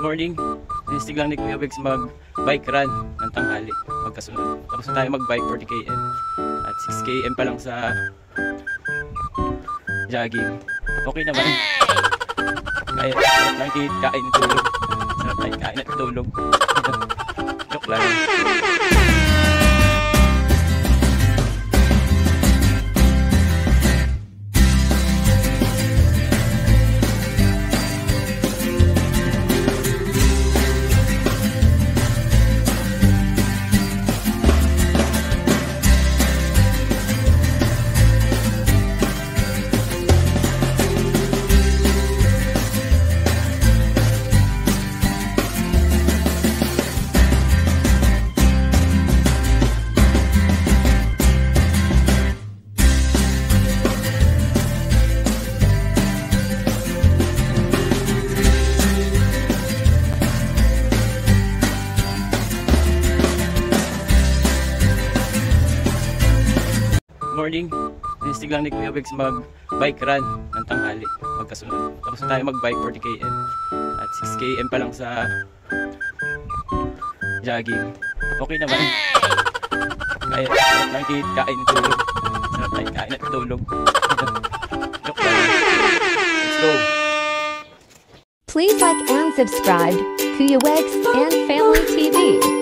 Morning, sinistig lang ni Kuya Bex mag-bike run ng tanghali magkasunod. Tapos na tayo mag-bike 40 km at 6 km pa lang sa jogging. Okay naman. Kaya sarap lang kain at tulog. Sarap lang kain at tulog. Joke lang. Morning, sinistig lang ni Kuya Bex mag-bike run ng tanghali magkasunod. Tapos na tayo mag-bike 40 km at 6 km pa lang sa jogging. Okay naman. Kaya sarap lang kain at tulog. Sarap lang kain at tulog. Joke lang. Let's go! Please like and subscribe Kuya Wegs and Family TV.